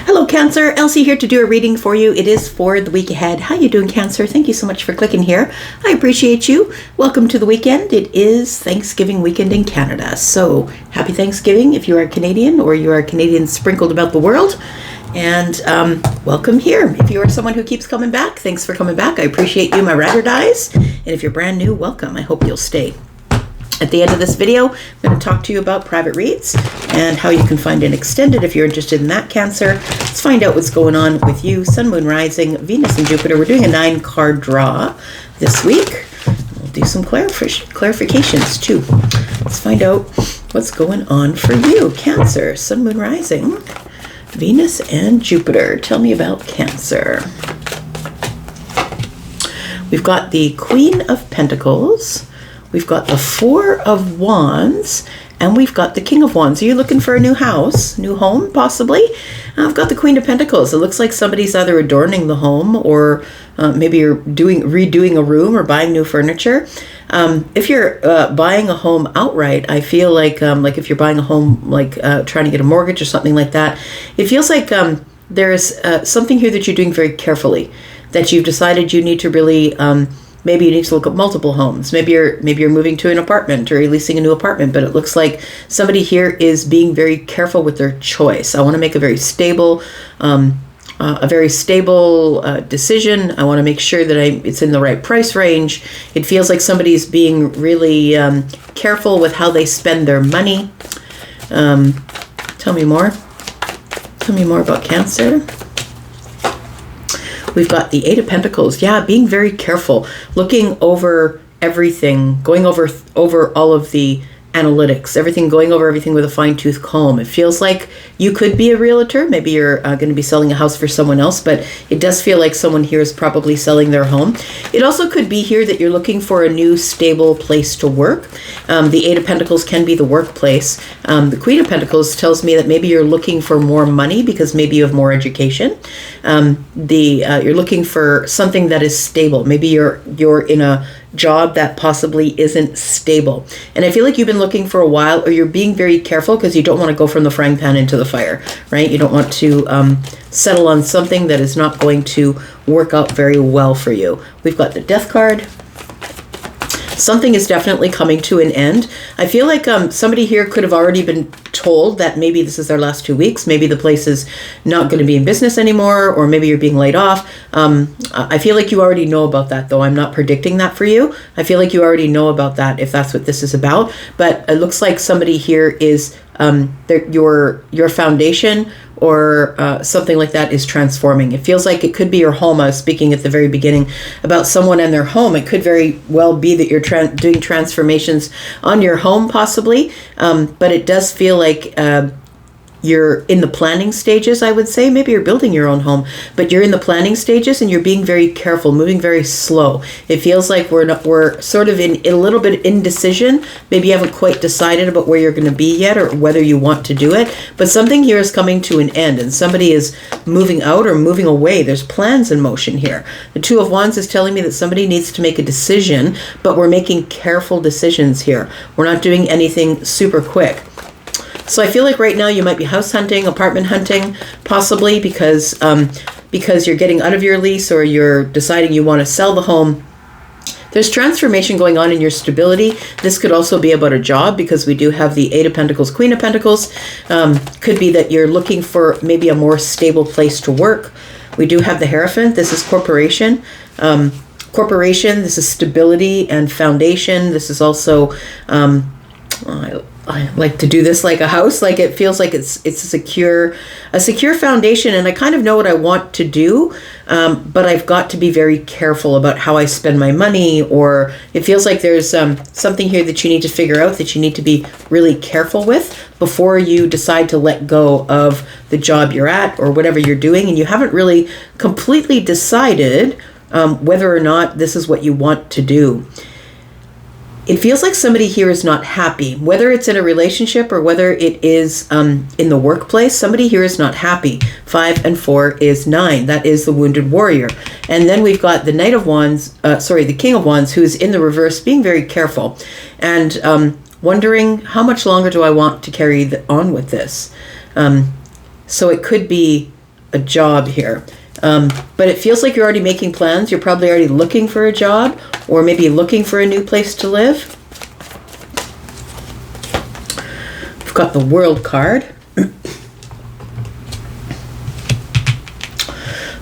Hello, Cancer. Elsie here to do a reading for you. It is for the week ahead. How you doing, Cancer? Thank you so much for clicking here. I appreciate you. Welcome to the weekend. It is Thanksgiving weekend in Canada. So happy Thanksgiving if you are Canadian or you are Canadian sprinkled about the world. And welcome here. If you are someone who keeps coming back, thanks for coming back. I appreciate you, my ride or dies. And if you're brand new, welcome. I hope you'll stay. At the end of this video, I'm going to talk to you about private reads and how you can find an extended if you're interested in that, Cancer. Let's find out what's going on with you, Sun, Moon, Rising, Venus, and Jupiter. We're doing a 9-card draw this week. We'll do some clarifications too. Let's find out what's going on for you, Cancer, Sun, Moon, Rising, Venus, and Jupiter. Tell me about Cancer. We've got the Queen of Pentacles. We've got the Four of Wands, and we've got the King of Wands. Are you looking for a new house, new home, possibly? I've got the Queen of Pentacles. It looks like somebody's either adorning the home or maybe you're redoing a room or buying new furniture. If you're buying a home outright, I feel like if you're buying a home, trying to get a mortgage or something like that, it feels like there's something here that you're doing very carefully, that you've decided you need to really... Maybe you need to look at multiple homes. Maybe you're moving to an apartment or you're leasing a new apartment, but it looks like somebody here is being very careful with their choice. I want to make a very stable decision. I want to make sure that it's in the right price range. It feels like somebody's being really careful with how they spend their money. Tell me more. Tell me more about Cancer. We've got the Eight of Pentacles. Yeah, being very careful, looking over everything, going over all of the analytics, going over everything with a fine-tooth comb. It feels like you could be a realtor. Maybe you're going to be selling a house for someone else, but it does feel like someone here is probably selling their home. It also could be here that you're looking for a new stable place to work. The Eight of Pentacles can be the workplace. The Queen of Pentacles tells me that maybe you're looking for more money because maybe you have more education. You're looking for something that is stable. Maybe you're in a job that possibly isn't stable. And I feel like you've been looking for a while, or you're being very careful because you don't want to go from the frying pan into the fire, right? You don't want to settle on something that is not going to work out very well for you. We've got the Death card. Something is definitely coming to an end. I feel like somebody here could have already been told that maybe this is their last 2 weeks. Maybe the place is not going to be in business anymore, or maybe you're being laid off. I feel like you already know about that, though. I'm not predicting that for you. I feel like you already know about that if that's what this is about. But it looks like somebody here is your foundation or something like that is transforming. It feels like it could be your home. I was speaking at the very beginning about someone and their home. It could very well be that you're doing transformations on your home, possibly. But it does feel like you're in the planning stages, I would say. Maybe you're building your own home, but you're in the planning stages and you're being very careful, moving very slow. It feels like we're sort of in a little bit of indecision. Maybe you haven't quite decided about where you're going to be yet or whether you want to do it, but something here is coming to an end and somebody is moving out or moving away. There's plans in motion here. The Two of Wands is telling me that somebody needs to make a decision, but we're making careful decisions here. We're not doing anything super quick. So I feel like right now you might be house hunting, apartment hunting, possibly because you're getting out of your lease or you're deciding you want to sell the home. There's transformation going on in your stability. This could also be about a job because we do have the Eight of Pentacles, Queen of Pentacles. Could be that you're looking for maybe a more stable place to work. We do have the Hierophant. This is corporation. This is stability and foundation. This is also... I like to do this like a house. Like it feels like it's a secure foundation, and I kind of know what I want to do, but I've got to be very careful about how I spend my money. Or it feels like there's something here that you need to figure out, that you need to be really careful with before you decide to let go of the job you're at or whatever you're doing, and you haven't really completely decided whether or not this is what you want to do. It feels like somebody here is not happy, whether it's in a relationship or whether it is in the workplace. Somebody here is not happy. 5 and 4 is 9. That is the Wounded Warrior. And then we've got the the King of Wands, who's in the reverse, being very careful and wondering how much longer do I want to carry on with this. So it could be a job here. But it feels like you're already making plans. You're probably already looking for a job, or maybe looking for a new place to live. We've got the World card.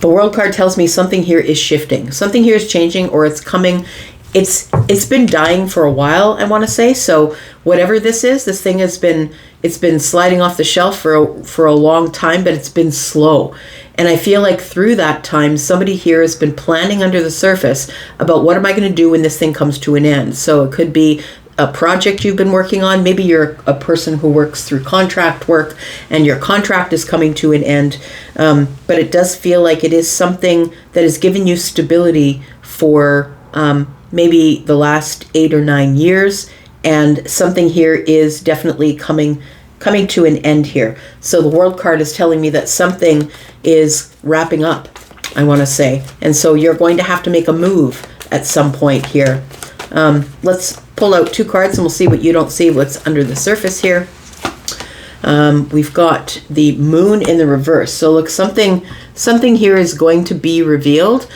The World card tells me something here is shifting. Something here is changing, or it's coming. It's been dying for a while, I want to say. So whatever this is, this thing it's been sliding off the shelf for a long time, but it's been slow. And I feel like through that time, somebody here has been planning under the surface about what am I going to do when this thing comes to an end. So it could be a project you've been working on. Maybe you're a person who works through contract work and your contract is coming to an end. But it does feel like it is something that has given you stability for maybe the last 8 or 9 years. And something here is definitely coming to an end here. So the World card is telling me that something is wrapping up, I want to say. And so you're going to have to make a move at some point here. Let's pull out 2 cards and we'll see what you don't see, what's under the surface here. We've got the Moon in the reverse. So look, something here is going to be revealed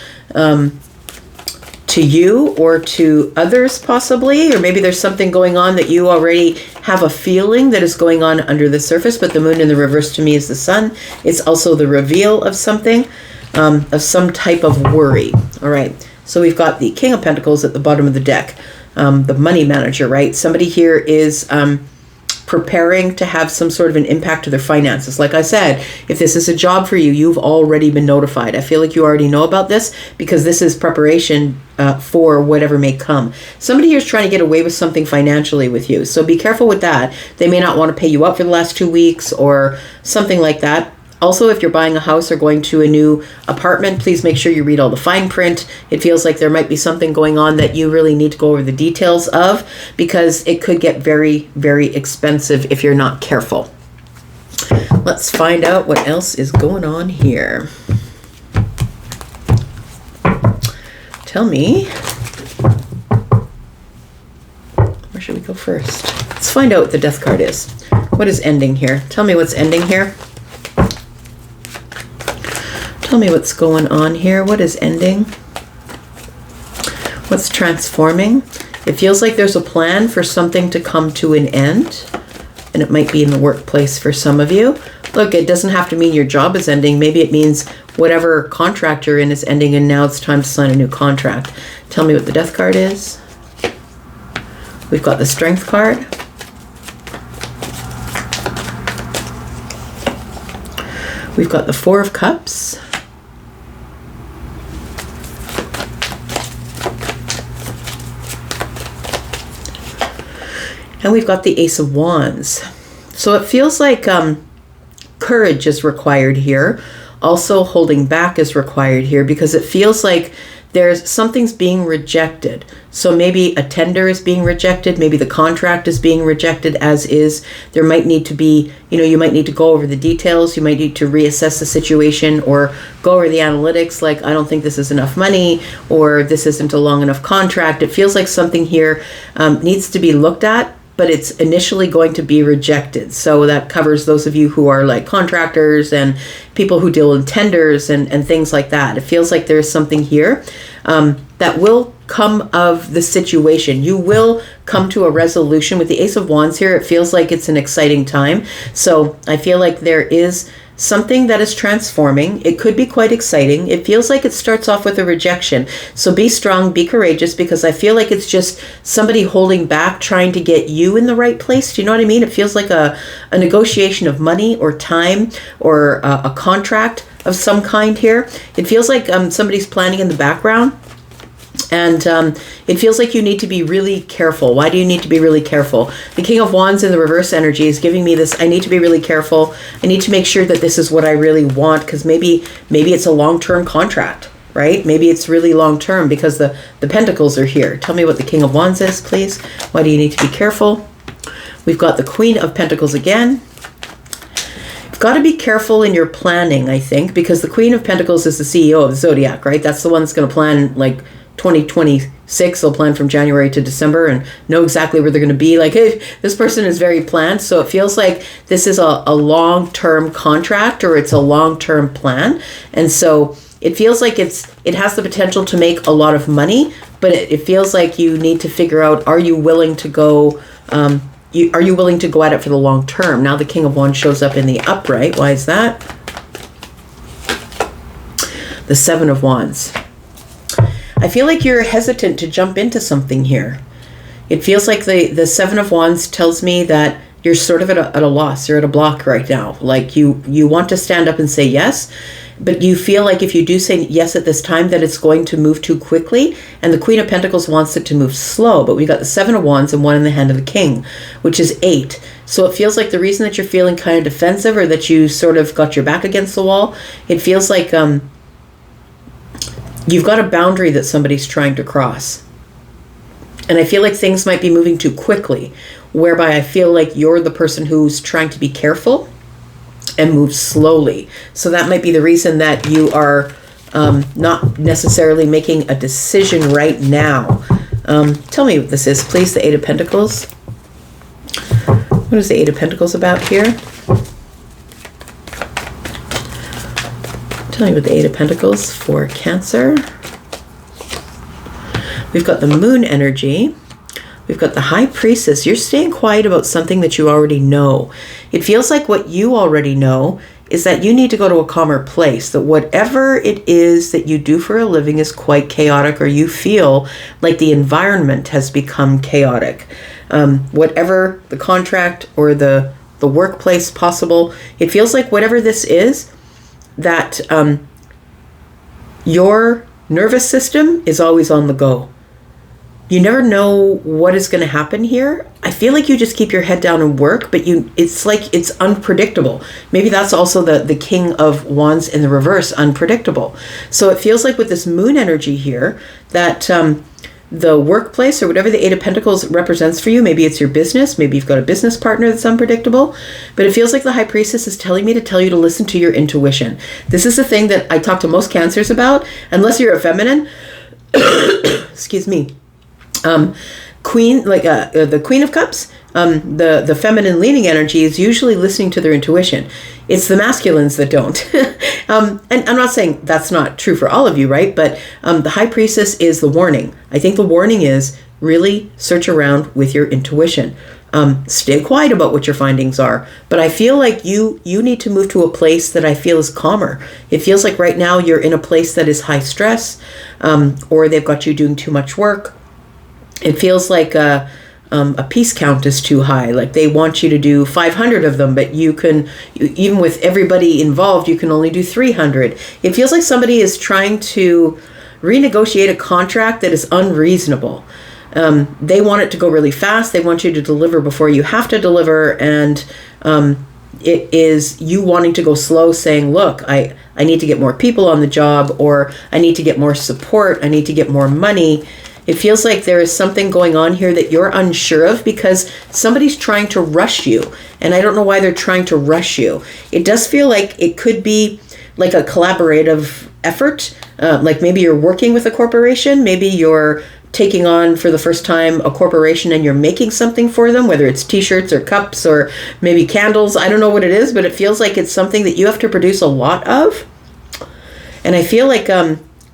to you or to others possibly, or maybe there's something going on that you already have a feeling that is going on under the surface, but the Moon in the reverse to me is the Sun. It's also the reveal of something, of some type of worry. All right, so we've got the King of Pentacles at the bottom of the deck, the money manager, right? Somebody here is preparing to have some sort of an impact to their finances. Like I said, if this is a job for you, you've already been notified. I feel like you already know about this because this is preparation for whatever may come. Somebody here is trying to get away with something financially with you. So be careful with that. They may not want to pay you out for the last 2 weeks or something like that. Also, if you're buying a house or going to a new apartment, please make sure you read all the fine print. It feels like there might be something going on that you really need to go over the details of, because it could get very, very expensive if you're not careful. Let's find out what else is going on here. Tell me. Where should we go first? Let's find out what the Death card is. What is ending here? Tell me what's ending here. Tell me what's going on here. What is ending? What's transforming? It feels like there's a plan for something to come to an end, and it might be in the workplace for some of you. Look, it doesn't have to mean your job is ending. Maybe it means whatever contract you're in is ending, and now it's time to sign a new contract. Tell me what the Death card is. We've got the Strength card. We've got the Four of Cups. And we've got the Ace of Wands. So it feels like courage is required here. Also holding back is required here, because it feels like something's being rejected. So maybe a tender is being rejected. Maybe the contract is being rejected as is. There might need to be, you might need to go over the details. You might need to reassess the situation or go over the analytics. Like, I don't think this is enough money, or this isn't a long enough contract. It feels like something here needs to be looked at, but it's initially going to be rejected. So that covers those of you who are like contractors and people who deal in tenders and things like that. It feels like there's something here that will come of the situation. You will come to a resolution. With the Ace of Wands here, it feels like it's an exciting time. So I feel like there is something that is transforming. It could be quite exciting. It feels like it starts off with a rejection. So be strong, be courageous, because I feel like it's just somebody holding back, trying to get you in the right place. Do you know what I mean? It feels like a negotiation of money or time or a contract of some kind here. It feels like somebody's planning in the background. And it feels like you need to be really careful. Why do you need to be really careful? The King of Wands in the reverse energy is giving me this, I need to be really careful. I need to make sure that this is what I really want, because maybe it's a long-term contract, right? Maybe it's really long-term because the Pentacles are here. Tell me what the King of Wands is, please. Why do you need to be careful? We've got the Queen of Pentacles again. You've got to be careful in your planning, I think, because the Queen of Pentacles is the CEO of the Zodiac, right? That's the one that's going to plan, like, 2026. They'll plan from January to December and know exactly where they're going to be. Like, hey, this person is very planned. So it feels like this is a long-term contract, or it's a long-term plan. And so it feels like it has the potential to make a lot of money, but it feels like you need to figure out, are you willing to go, are you willing to go at it for the long term? Now the King of Wands shows up in the upright. Why is that? The Seven of Wands. I feel like you're hesitant to jump into something here. It feels like the Seven of Wands tells me that you're sort of at a loss. You're at a block right now. Like you want to stand up and say yes, but you feel like if you do say yes at this time, that it's going to move too quickly. And the Queen of Pentacles wants it to move slow, but we got the Seven of Wands and one in the hand of the King, which is 8. So it feels like the reason that you're feeling kind of defensive, or that you sort of got your back against the wall, it feels like you've got a boundary that somebody's trying to cross. And I feel like things might be moving too quickly, whereby I feel like you're the person who's trying to be careful and move slowly. So that might be the reason that you are not necessarily making a decision right now. Tell me what this is, please. The Eight of Pentacles. What is the Eight of Pentacles about here? Tell me what the Eight of Pentacles for Cancer. We've got the Moon energy. We've got the High Priestess. You're staying quiet about something that you already know. It feels like what you already know is that you need to go to a calmer place, that whatever it is that you do for a living is quite chaotic, or you feel like the environment has become chaotic. Whatever the contract or the workplace possible, it feels like whatever this is, that your nervous system is always on the go. You never know what is going to happen here. I feel like you just keep your head down and work, but it's like it's unpredictable. Maybe that's also the King of Wands in the reverse, unpredictable. So it feels like with this Moon energy here, that the workplace or whatever the Eight of Pentacles represents for you, maybe it's your business, maybe you've got a business partner that's unpredictable, but it feels like the High Priestess is telling me to tell you to listen to your intuition. This is the thing that I talk to most Cancers about, unless you're a feminine. Excuse me. Queen, like the Queen of Cups, the feminine leaning energy is usually listening to their intuition. It's the masculines that don't. And I'm not saying that's not true for all of you, right? But the High Priestess is the warning. I think the warning is really search around with your intuition. Stay quiet about what your findings are. But I feel like you need to move to a place that I feel is calmer. It feels like right now you're in a place that is high stress, or they've got you doing too much work. It feels like a piece count is too high. Like they want you to do 500 of them, but even with everybody involved, you can only do 300. It feels like somebody is trying to renegotiate a contract that is unreasonable. They want it to go really fast. They want you to deliver before you have to deliver. And it is you wanting to go slow, saying, look, I need to get more people on the job, or I need to get more support. I need to get more money. It feels like there is something going on here that you're unsure of because somebody's trying to rush you. And I don't know why they're trying to rush you. It does feel like it could be like a collaborative effort. Like maybe you're working with a corporation. Maybe you're taking on for the first time a corporation and you're making something for them, whether it's t-shirts or cups or maybe candles. I don't know what it is, but it feels like it's something that you have to produce a lot of. And I feel like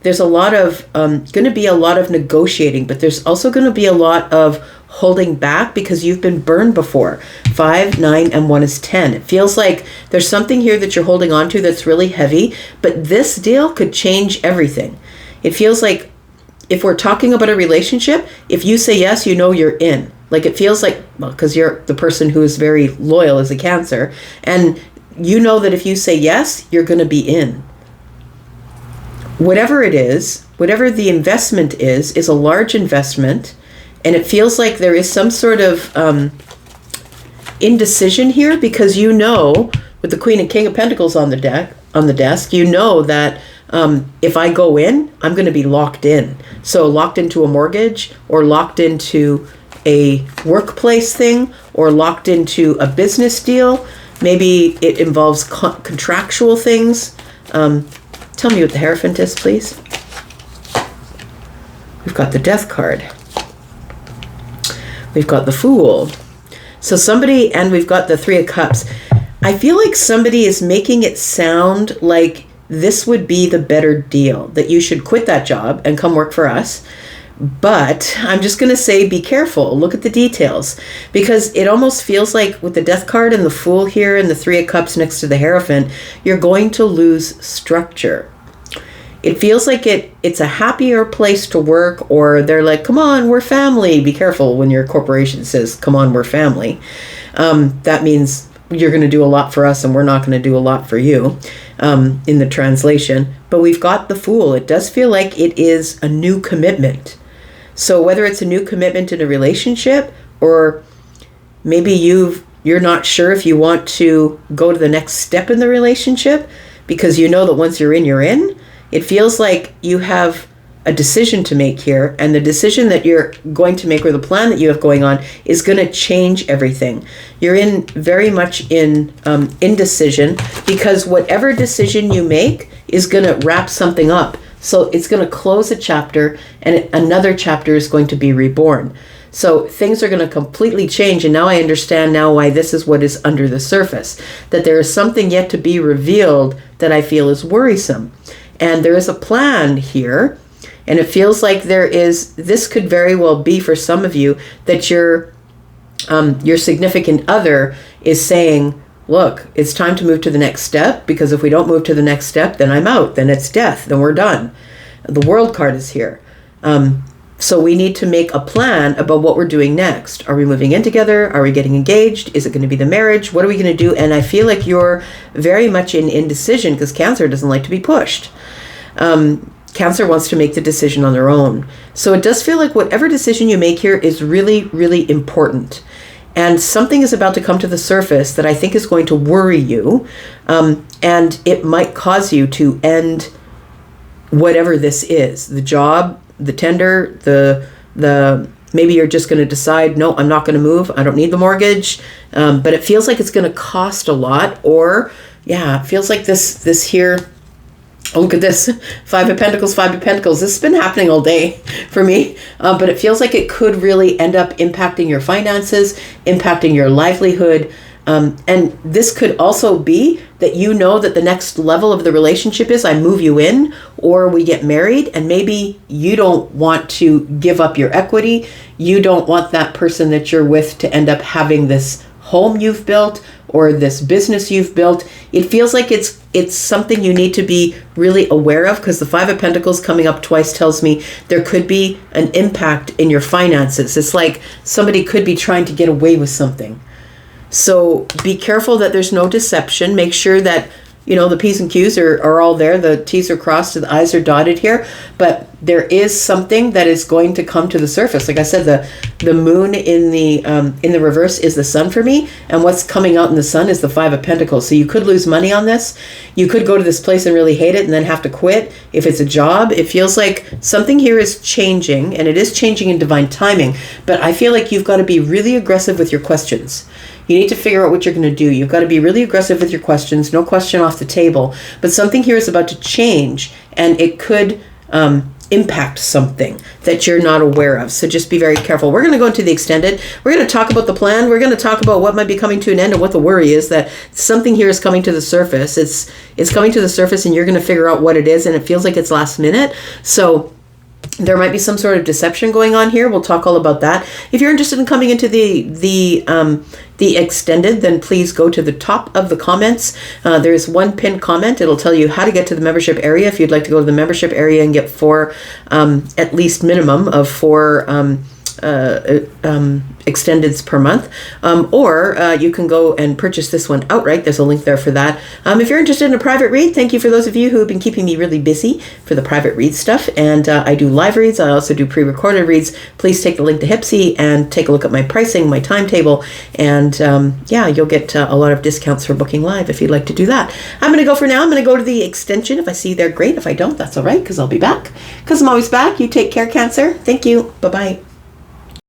there's a lot of, going to be a lot of negotiating, but there's also going to be a lot of holding back because you've been burned before. 5, 9, and 1 is 10. It feels like there's something here that you're holding on to that's really heavy, but this deal could change everything. It feels like if we're talking about a relationship, if you say yes, you know you're in. Like it feels like, well, because you're the person who is very loyal as a Cancer, and you know that if you say yes, you're going to be in. Whatever it is, whatever the investment is a large investment, and it feels like there is some sort of indecision here because you know, with the Queen and King of Pentacles on the desk, you know that if I go in, I'm going to be locked in. So locked into a mortgage, or locked into a workplace thing, or locked into a business deal. Maybe it involves contractual things. Tell me what the Hierophant is, please. We've got the Death card. We've got the Fool. So somebody, and we've got the Three of Cups. I feel like somebody is making it sound like this would be the better deal, that you should quit that job and come work for us. But I'm just going to say, be careful. Look at the details, because it almost feels like with the Death card and the Fool here and the Three of Cups next to the Hierophant, you're going to lose structure. It feels like it's a happier place to work, or they're like, come on, we're family. Be careful when your corporation says, come on, we're family. That means you're going to do a lot for us and we're not going to do a lot for you, in the translation. But we've got the Fool. It does feel like it is a new commitment. So whether it's a new commitment in a relationship, or maybe you're not sure if you want to go to the next step in the relationship, because you know that once you're in, it feels like you have a decision to make here, and the decision that you're going to make, or the plan that you have going on, is going to change everything. You're in very much in indecision, because whatever decision you make is going to wrap something up. So it's going to close a chapter, and another chapter is going to be reborn. So things are going to completely change, and now I understand now why this is what is under the surface, that there is something yet to be revealed that I feel is worrisome. And there is a plan here, and it feels like this could very well be for some of you that your significant other is saying, look, it's time to move to the next step, because if we don't move to the next step, then I'm out, then it's death, then we're done. The World card is here. So we need to make a plan about what we're doing next. Are we moving in together? Are we getting engaged? Is it going to be the marriage? What are we going to do? And I feel like you're very much in indecision, because Cancer doesn't like to be pushed. Cancer wants to make the decision on their own. So it does feel like whatever decision you make here is really, really important. And something is about to come to the surface that I think is going to worry you. And it might cause you to end whatever this is. The job, the tender, the maybe you're just going to decide, no, I'm not going to move. I don't need the mortgage. But it feels like it's going to cost a lot. Or, yeah, it feels like this here. Oh, look at this. Five of Pentacles, Five of Pentacles. This has been happening all day for me. But it feels like it could really end up impacting your finances, impacting your livelihood. And this could also be that you know that the next level of the relationship is I move you in, or we get married, and maybe you don't want to give up your equity. You don't want that person that you're with to end up having this home you've built or this business you've built. It feels like it's something you need to be really aware of, because the Five of Pentacles coming up twice tells me there could be an impact in your finances. It's like somebody could be trying to get away with something. So be careful that there's no deception. Make sure that, the P's and Q's are all there. The T's are crossed and the I's are dotted here. But there is something that is going to come to the surface. Like I said, the moon in the reverse is the sun for me. And what's coming out in the sun is the Five of Pentacles. So you could lose money on this. You could go to this place and really hate it and then have to quit. If it's a job, it feels like something here is changing, and it is changing in divine timing. But I feel like you've got to be really aggressive with your questions. You need to figure out what you're going to do. You've got to be really aggressive with your questions. No question off the table. But something here is about to change, and it could impact something that you're not aware of. So just be very careful. We're going to go into the extended. We're going to talk about the plan. We're going to talk about what might be coming to an end and what the worry is, that something here is coming to the surface. It's coming to the surface, and you're going to figure out what it is, and it feels like it's last minute. So there might be some sort of deception going on here. We'll talk all about that. If you're interested in coming into the extended, then please go to the top of the comments. There's one pinned comment. It'll tell you how to get to the membership area if you'd like to go to the membership area and get at least minimum of 4 extendeds per month, or you can go and purchase this one outright. There's a link there for that. If you're interested in a private read, thank you for those of you who have been keeping me really busy for the private read stuff. And I do live reads. I also do pre-recorded reads. Please take the link to Hypsee and take a look at my pricing, my timetable, and you'll get a lot of discounts for booking live if you'd like to do that. I'm going to go for now. I'm going to go to the extension. If I see you there, great. If I don't, that's all right, because I'll be back, because I'm always back. You take care, Cancer. Thank you. Bye-bye.